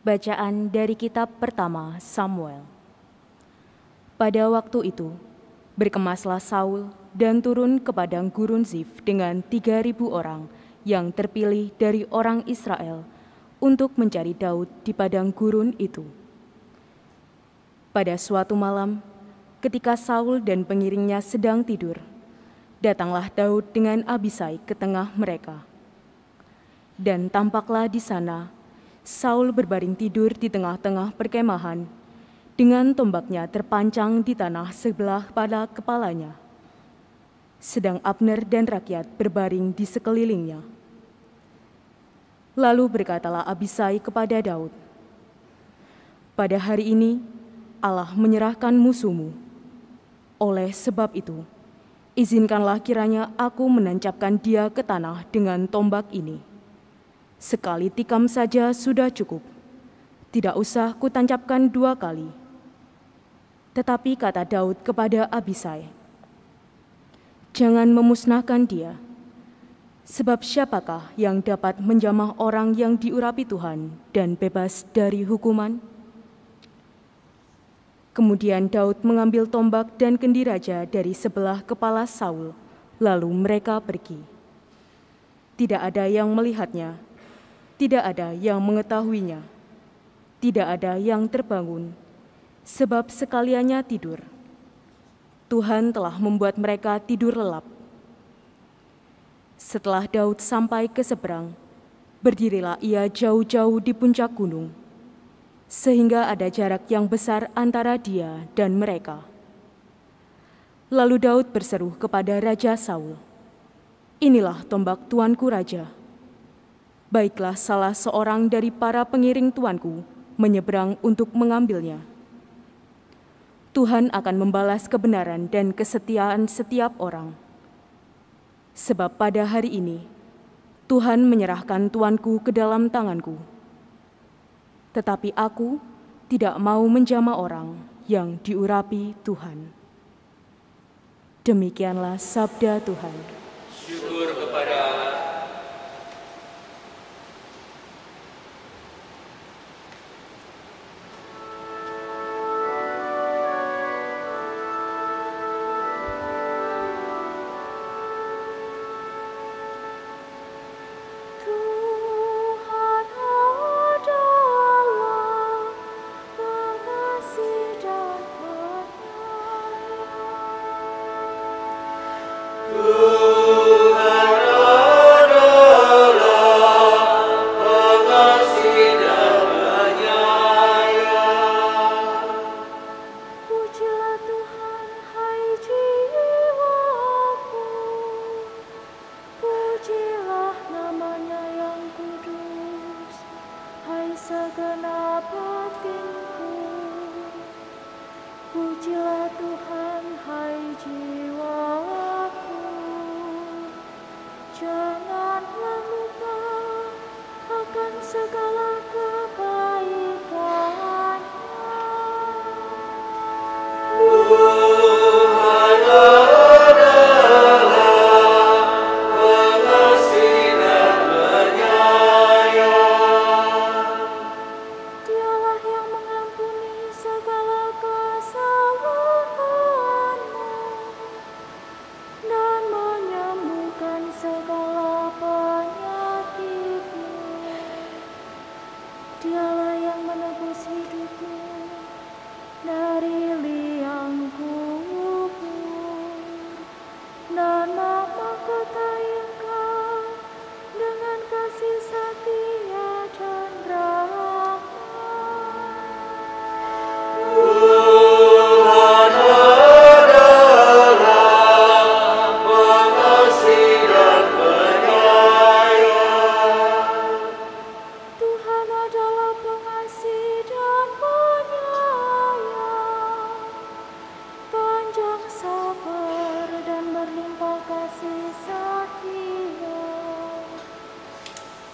Bacaan dari kitab pertama Samuel. Pada waktu itu, berkemaslah Saul dan turun ke padang gurun Zif dengan 3.000 orang yang terpilih dari orang Israel untuk mencari Daud di padang gurun itu. Pada suatu malam, ketika Saul dan pengiringnya sedang tidur, datanglah Daud dengan Abisai ke tengah mereka. Dan tampaklah di sana Saul berbaring tidur di tengah-tengah perkemahan, dengan tombaknya terpancang di tanah sebelah pada kepalanya. Sedang Abner dan rakyat berbaring di sekelilingnya. Lalu berkatalah Abisai kepada Daud, "Pada hari ini Allah menyerahkan musuhmu. Oleh sebab itu, izinkanlah kiranya aku menancapkan dia ke tanah dengan tombak ini. Sekali tikam saja sudah cukup, tidak usah kutancapkan 2 kali." Tetapi kata Daud kepada Abisai, "Jangan memusnahkan dia, sebab siapakah yang dapat menjamah orang yang diurapi Tuhan dan bebas dari hukuman?" Kemudian Daud mengambil tombak dan kendi raja dari sebelah kepala Saul, lalu mereka pergi. Tidak ada yang melihatnya, tidak ada yang mengetahuinya, tidak ada yang terbangun, sebab sekaliannya tidur. Tuhan telah membuat mereka tidur lelap. Setelah Daud sampai ke seberang, berdirilah ia jauh-jauh di puncak gunung, sehingga ada jarak yang besar antara dia dan mereka. Lalu Daud berseru kepada Raja Saul, "Inilah tombak tuanku raja. Baiklah salah seorang dari para pengiring tuanku menyeberang untuk mengambilnya. Tuhan akan membalas kebenaran dan kesetiaan setiap orang. Sebab pada hari ini, Tuhan menyerahkan tuanku ke dalam tanganku. Tetapi aku tidak mau menjamah orang yang diurapi Tuhan." Demikianlah sabda Tuhan. Syukur kepada Allah.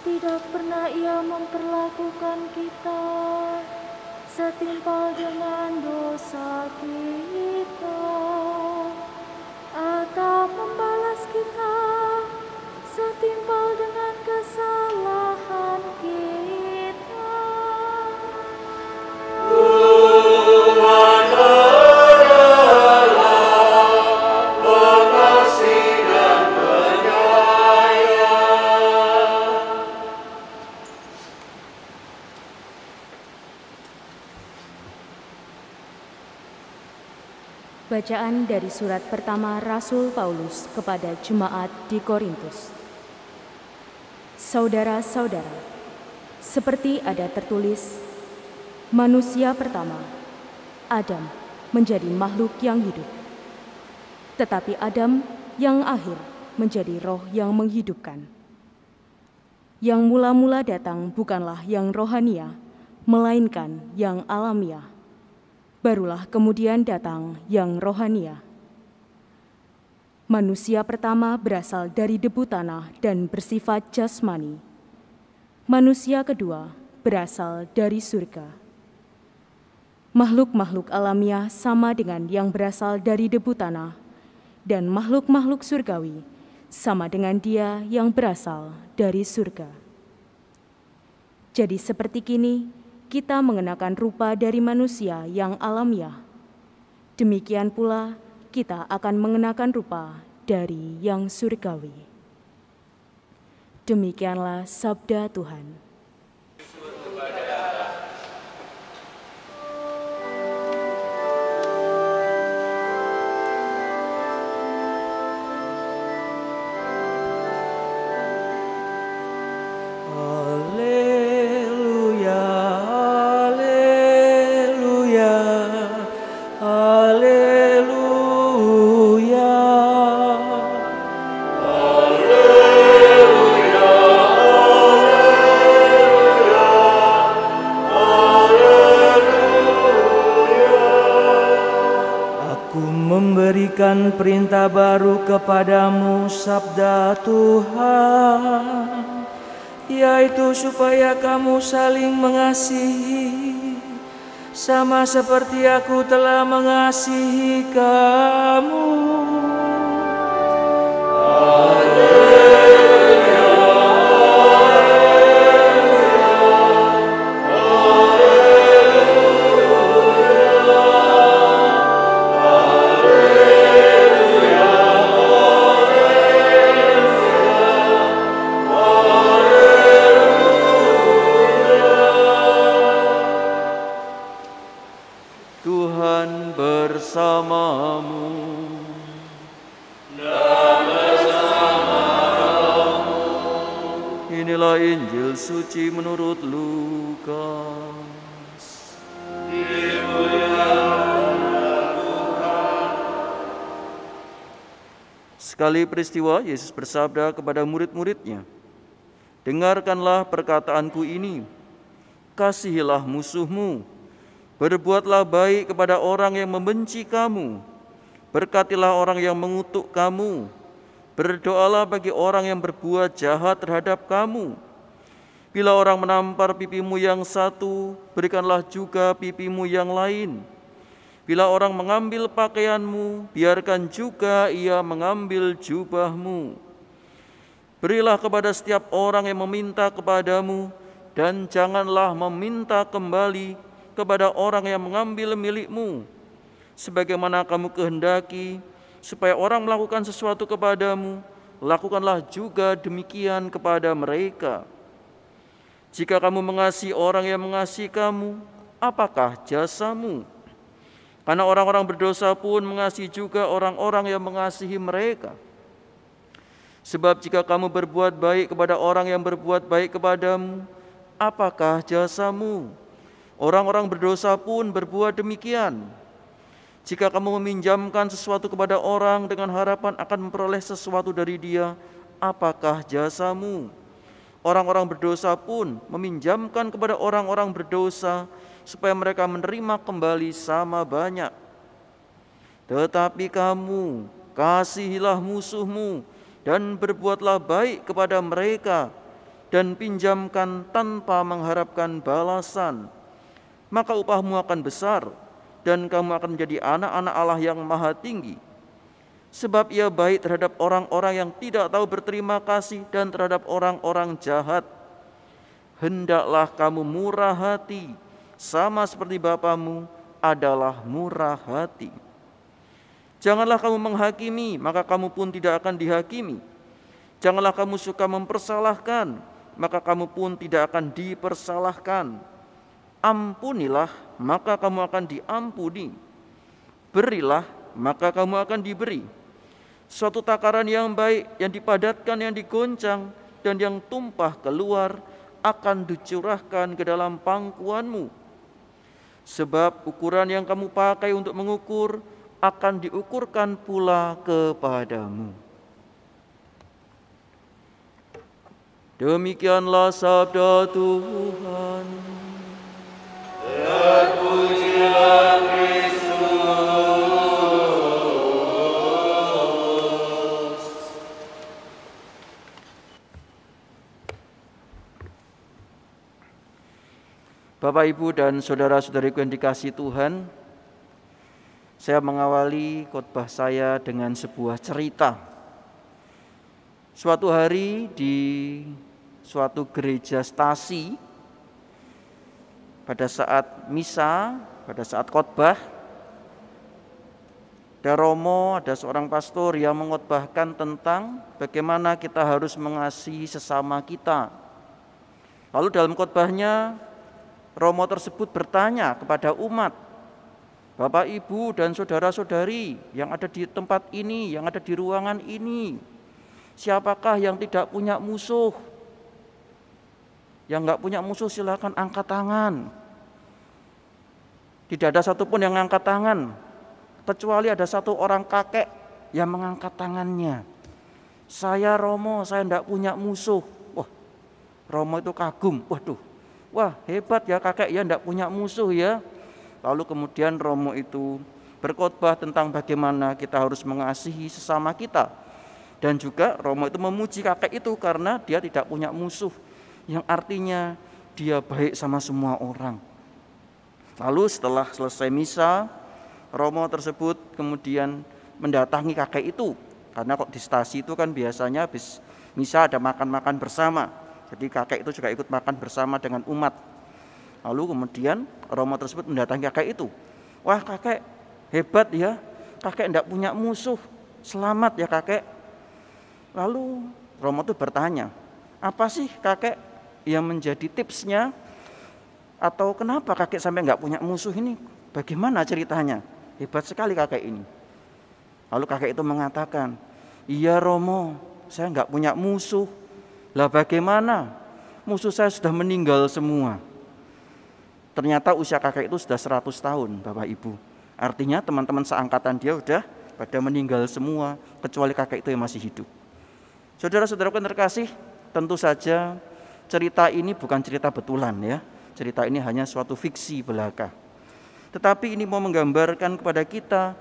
Tidak pernah ia memperlakukan kita setimpal dengan dosa kita, atau membalas kita setimpal dengan kesalahan kita. Bacaan dari surat pertama Rasul Paulus kepada jemaat di Korintus. Saudara-saudara, seperti ada tertulis, manusia pertama, Adam, menjadi makhluk yang hidup. Tetapi Adam yang akhir menjadi roh yang menghidupkan. Yang mula-mula datang bukanlah yang rohania, melainkan yang alamiah. Barulah kemudian datang yang rohania. Manusia pertama berasal dari debu tanah dan bersifat jasmani. Manusia kedua berasal dari surga. Makhluk-makhluk alamiah sama dengan yang berasal dari debu tanah, dan makhluk-makhluk surgawi sama dengan dia yang berasal dari surga. Jadi seperti kini, kita mengenakan rupa dari manusia yang alamiah. Demikian pula kita akan mengenakan rupa dari yang surgawi. Demikianlah sabda Tuhan. Memberikan perintah baru kepadamu, sabda Tuhan, yaitu supaya kamu saling mengasihi, sama seperti aku telah mengasihi kamu. Tuhan bersamamu. Inilah Injil suci menurut Lukas. Sekali peristiwa, Yesus bersabda kepada murid-muridnya, "Dengarkanlah perkataanku ini, kasihilah musuhmu, berbuatlah baik kepada orang yang membenci kamu, berkatilah orang yang mengutuk kamu, berdoalah bagi orang yang berbuat jahat terhadap kamu. Bila orang menampar pipimu yang satu, berikanlah juga pipimu yang lain. Bila orang mengambil pakaianmu, biarkan juga ia mengambil jubahmu. Berilah kepada setiap orang yang meminta kepadamu, dan janganlah meminta kembali kepada orang yang mengambil milikmu. Sebagaimana kamu kehendaki supaya orang melakukan sesuatu kepadamu, lakukanlah juga demikian kepada mereka. Jika kamu mengasihi orang yang mengasihi kamu, apakah jasamu? Karena orang-orang berdosa pun mengasihi juga orang-orang yang mengasihi mereka. Sebab jika kamu berbuat baik kepada orang yang berbuat baik kepadamu, apakah jasamu? Orang-orang berdosa pun berbuat demikian. Jika kamu meminjamkan sesuatu kepada orang dengan harapan akan memperoleh sesuatu dari dia, apakah jasamu? Orang-orang berdosa pun meminjamkan kepada orang-orang berdosa supaya mereka menerima kembali sama banyak. Tetapi kamu, kasihilah musuhmu dan berbuatlah baik kepada mereka dan pinjamkan tanpa mengharapkan balasan. Maka upahmu akan besar dan kamu akan menjadi anak-anak Allah yang maha tinggi. Sebab ia baik terhadap orang-orang yang tidak tahu berterima kasih dan terhadap orang-orang jahat. Hendaklah kamu murah hati, sama seperti Bapamu adalah murah hati. Janganlah kamu menghakimi, maka kamu pun tidak akan dihakimi. Janganlah kamu suka mempersalahkan, maka kamu pun tidak akan dipersalahkan. Ampunilah, maka kamu akan diampuni. Berilah, maka kamu akan diberi. Suatu takaran yang baik, yang dipadatkan, yang digoncang, dan yang tumpah keluar akan dicurahkan ke dalam pangkuanmu. Sebab ukuran yang kamu pakai untuk mengukur akan diukurkan pula kepadamu. Demikianlah sabda Tuhan. Terpujilah Kristus. Bapak, Ibu, dan saudara-saudariku yang dikasihi Tuhan, saya mengawali khotbah saya dengan sebuah cerita. Suatu hari di suatu gereja stasi, pada saat misa, pada saat khotbah, ada romo, ada seorang pastor yang mengkhotbahkan tentang bagaimana kita harus mengasihi sesama kita. Lalu dalam khotbahnya, romo tersebut bertanya kepada umat, Bapak, Ibu, dan saudara-saudari yang ada di tempat ini, yang ada di ruangan ini, siapakah yang tidak punya musuh? Yang enggak punya musuh silakan angkat tangan. Tidak ada satupun yang angkat tangan, kecuali ada satu orang kakek yang mengangkat tangannya. Saya romo, saya enggak punya musuh. Wah, romo itu kagum. Waduh, wah hebat ya kakek ya, enggak punya musuh ya. Lalu kemudian romo itu berkhotbah tentang bagaimana kita harus mengasihi sesama kita. Dan juga romo itu memuji kakek itu karena dia tidak punya musuh, yang artinya dia baik sama semua orang. Lalu setelah selesai misa, romo tersebut kemudian mendatangi kakek itu. Karena kok di stasi itu kan biasanya habis misa ada makan-makan bersama. Jadi kakek itu juga ikut makan bersama dengan umat. Lalu kemudian romo tersebut mendatangi kakek itu. Wah kakek, hebat ya, kakek enggak punya musuh, selamat ya kakek. Lalu romo itu bertanya, apa sih kakek yang menjadi tipsnya, atau kenapa kakek sampai enggak punya musuh ini, bagaimana ceritanya? Hebat sekali kakek ini. Lalu kakek itu mengatakan, iya romo, saya enggak punya musuh. Lah bagaimana? Musuh saya sudah meninggal semua. Ternyata usia kakek itu sudah 100 tahun, Bapak Ibu. Artinya teman-teman seangkatan dia sudah pada meninggal semua, kecuali kakek itu yang masih hidup. Saudara-saudaraku yang terkasih, tentu saja cerita ini bukan cerita betulan ya. Cerita ini hanya suatu fiksi belaka. Tetapi ini mau menggambarkan kepada kita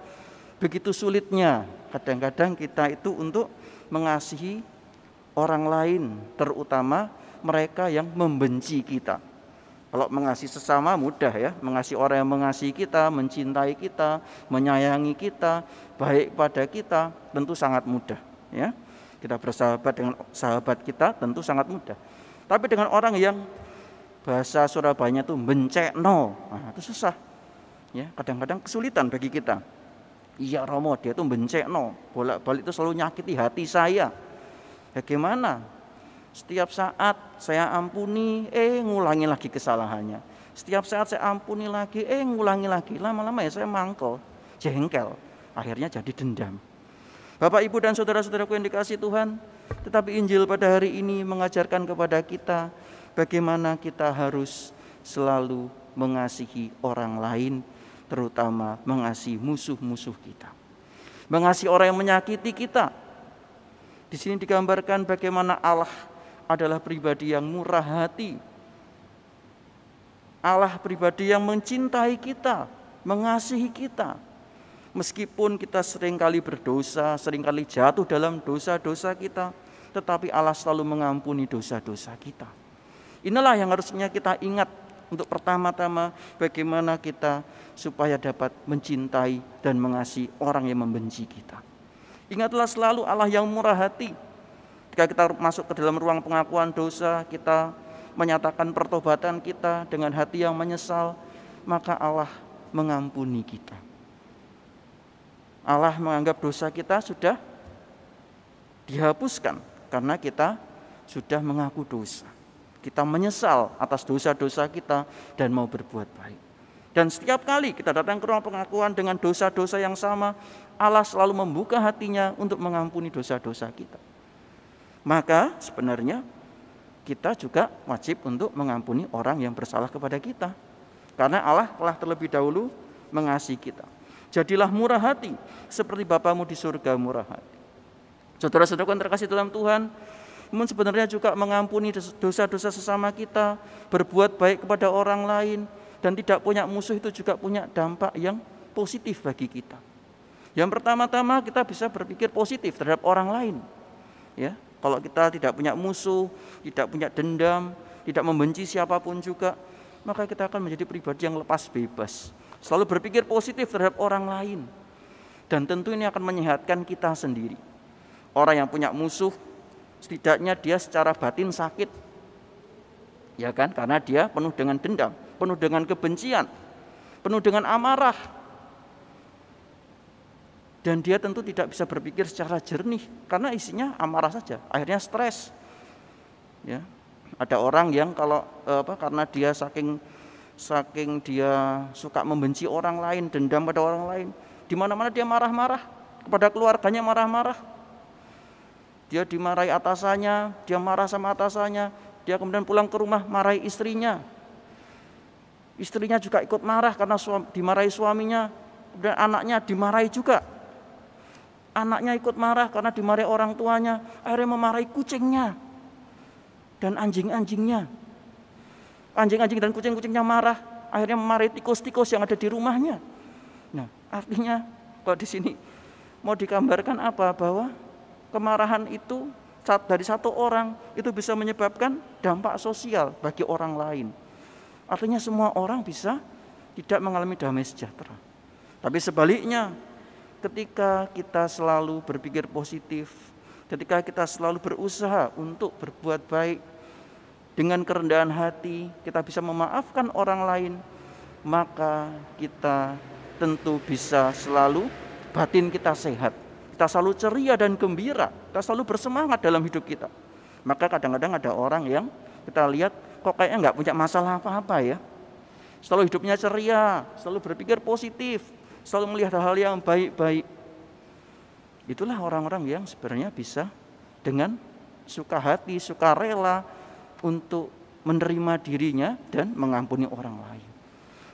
begitu sulitnya kadang-kadang kita itu untuk mengasihi orang lain, terutama mereka yang membenci kita. Kalau mengasihi sesama mudah ya, mengasihi orang yang mengasihi kita, mencintai kita, menyayangi kita, baik pada kita, tentu sangat mudah ya. Kita bersahabat dengan sahabat kita tentu sangat mudah. Tapi dengan orang yang bahasa Surabayanya itu bencekno, nah, itu susah. Ya, kadang-kadang kesulitan bagi kita. Iya romo, dia itu bencekno, bolak-balik itu selalu nyakiti hati saya. Bagaimana? Setiap saat saya ampuni, ngulangi lagi kesalahannya. Setiap saat saya ampuni lagi, ngulangi lagi. Lama-lama ya saya mangkel, jengkel. Akhirnya jadi dendam. Bapak, Ibu, dan saudara-saudaraku yang dikasihi Tuhan, tetapi Injil pada hari ini mengajarkan kepada kita bagaimana kita harus selalu mengasihi orang lain, terutama mengasihi musuh-musuh kita. Mengasihi orang yang menyakiti kita. Di sini digambarkan bagaimana Allah adalah pribadi yang murah hati. Allah pribadi yang mencintai kita, mengasihi kita. Meskipun kita seringkali berdosa, seringkali jatuh dalam dosa-dosa kita, tetapi Allah selalu mengampuni dosa-dosa kita. Inilah yang harusnya kita ingat untuk pertama-tama bagaimana kita supaya dapat mencintai dan mengasihi orang yang membenci kita. Ingatlah selalu Allah yang murah hati. Ketika kita masuk ke dalam ruang pengakuan dosa, kita menyatakan pertobatan kita dengan hati yang menyesal, maka Allah mengampuni kita. Allah menganggap dosa kita sudah dihapuskan karena kita sudah mengaku dosa. Kita menyesal atas dosa-dosa kita dan mau berbuat baik. Dan setiap kali kita datang ke ruang pengakuan dengan dosa-dosa yang sama, Allah selalu membuka hatinya untuk mengampuni dosa-dosa kita. Maka sebenarnya kita juga wajib untuk mengampuni orang yang bersalah kepada kita. Karena Allah telah terlebih dahulu mengasihi kita. Jadilah murah hati seperti Bapamu di surga murah hati. Saudara-saudara yang terkasih dalam Tuhan, namun sebenarnya juga mengampuni dosa-dosa sesama kita, berbuat baik kepada orang lain, dan tidak punya musuh itu juga punya dampak yang positif bagi kita. Yang pertama-tama kita bisa berpikir positif terhadap orang lain. Ya, kalau kita tidak punya musuh, tidak punya dendam, tidak membenci siapapun juga, maka kita akan menjadi pribadi yang lepas bebas. Selalu berpikir positif terhadap orang lain. Dan tentu ini akan menyehatkan kita sendiri. Orang yang punya musuh, setidaknya dia secara batin sakit. Ya kan? Karena dia penuh dengan dendam, penuh dengan kebencian, penuh dengan amarah. Dan dia tentu tidak bisa berpikir secara jernih karena isinya amarah saja. Akhirnya stres. Ya. Ada orang yang karena dia saking dia suka membenci orang lain, dendam pada orang lain, di mana-mana dia marah-marah, kepada keluarganya marah-marah. Dia dimarahi atasannya, dia marah sama atasannya, dia kemudian pulang ke rumah marahi istrinya. Istrinya juga ikut marah karena dimarahi suaminya, kemudian anaknya dimarahi juga. Anaknya ikut marah karena dimarahi orang tuanya, akhirnya memarahi kucingnya dan anjing-anjingnya. Anjing-anjing dan kucing-kucingnya marah, akhirnya memarahi tikus-tikus yang ada di rumahnya. Nah, artinya kalau di sini mau digambarkan apa? Bahwa kemarahan itu dari satu orang itu bisa menyebabkan dampak sosial bagi orang lain. Artinya semua orang bisa tidak mengalami damai sejahtera. Tapi sebaliknya, ketika kita selalu berpikir positif, ketika kita selalu berusaha untuk berbuat baik dengan kerendahan hati, kita bisa memaafkan orang lain, maka kita tentu bisa selalu batin kita sehat. Kita selalu ceria dan gembira, kita selalu bersemangat dalam hidup kita. Maka kadang-kadang ada orang yang kita lihat kok kayaknya nggak punya masalah apa-apa ya. Selalu hidupnya ceria, selalu berpikir positif, selalu melihat hal-hal yang baik-baik. Itulah orang-orang yang sebenarnya bisa dengan suka hati, suka rela untuk menerima dirinya dan mengampuni orang lain.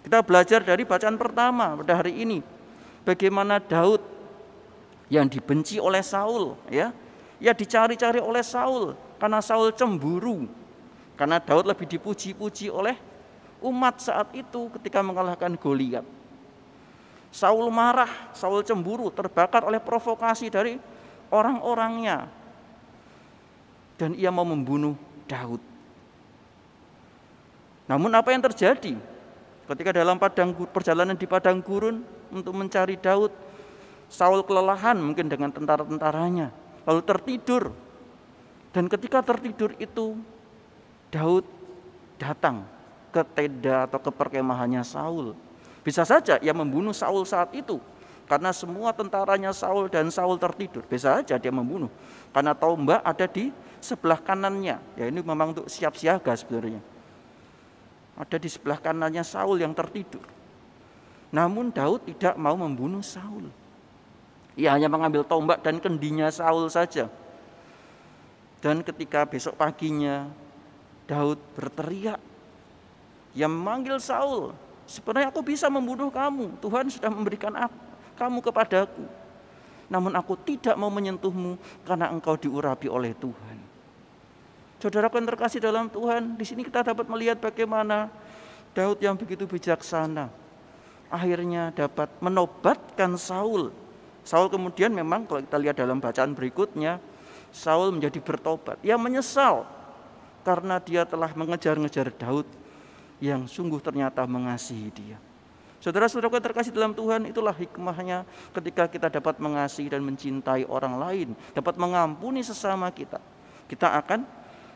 Kita belajar dari bacaan pertama pada hari ini, bagaimana Daud yang dibenci oleh Saul, ya dicari-cari oleh Saul karena Saul cemburu, karena Daud lebih dipuji-puji oleh umat saat itu ketika mengalahkan Goliat. Saul marah, Saul cemburu, terbakar oleh provokasi dari orang-orangnya, dan ia mau membunuh Daud. Namun apa yang terjadi ketika dalam perjalanan di padang gurun untuk mencari Daud? Saul kelelahan mungkin dengan tentara-tentaranya, lalu tertidur. Dan ketika tertidur itu, Daud datang ke tenda atau ke perkemahannya Saul. Bisa saja ia membunuh Saul saat itu, karena semua tentaranya Saul dan Saul tertidur. Bisa saja dia membunuh, karena tombak ada di sebelah kanannya. Ya, ini memang untuk siap siaga sebenarnya. Ada di sebelah kanannya Saul yang tertidur. Namun Daud tidak mau membunuh Saul. Ia hanya mengambil tombak dan kendinya Saul saja. Dan ketika besok paginya Daud berteriak, ia memanggil Saul, sebenarnya aku bisa membunuh kamu, Tuhan sudah memberikan kamu kepadaku. Namun aku tidak mau menyentuhmu karena engkau diurapi oleh Tuhan. Saudaraku yang terkasih dalam Tuhan, di sini kita dapat melihat bagaimana Daud yang begitu bijaksana akhirnya dapat menobatkan Saul. Saul kemudian memang kalau kita lihat dalam bacaan berikutnya, Saul menjadi bertobat. Ia menyesal karena dia telah mengejar-ngejar Daud yang sungguh ternyata mengasihi dia. Saudara-saudara terkasih dalam Tuhan, itulah hikmahnya ketika kita dapat mengasihi dan mencintai orang lain, dapat mengampuni sesama kita. Kita akan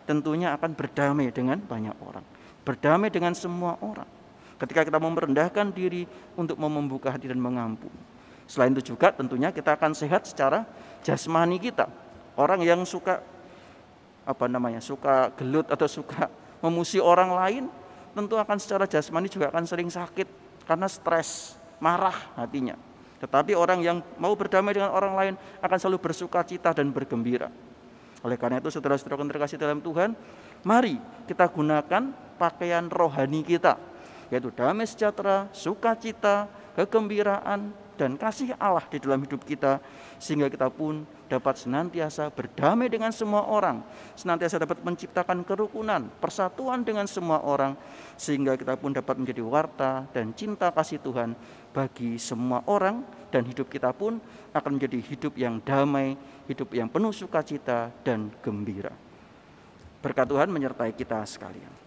tentunya akan berdamai dengan banyak orang, berdamai dengan semua orang. Ketika kita merendahkan diri untuk membuka hati dan mengampuni. Selain itu juga tentunya kita akan sehat secara jasmani kita. Orang yang suka suka gelut atau suka memuji orang lain, tentu akan secara jasmani juga akan sering sakit karena stres, marah hatinya. Tetapi orang yang mau berdamai dengan orang lain akan selalu bersuka cita dan bergembira. Oleh karena itu saudara-saudara yang terkasih dalam Tuhan, mari kita gunakan pakaian rohani kita, yaitu damai sejahtera, sukacita, kegembiraan, dan kasih Allah di dalam hidup kita, sehingga kita pun dapat senantiasa berdamai dengan semua orang, senantiasa dapat menciptakan kerukunan, persatuan dengan semua orang, sehingga kita pun dapat menjadi warta dan cinta kasih Tuhan bagi semua orang, dan hidup kita pun akan menjadi hidup yang damai, hidup yang penuh sukacita dan gembira. Berkat Tuhan menyertai kita sekalian.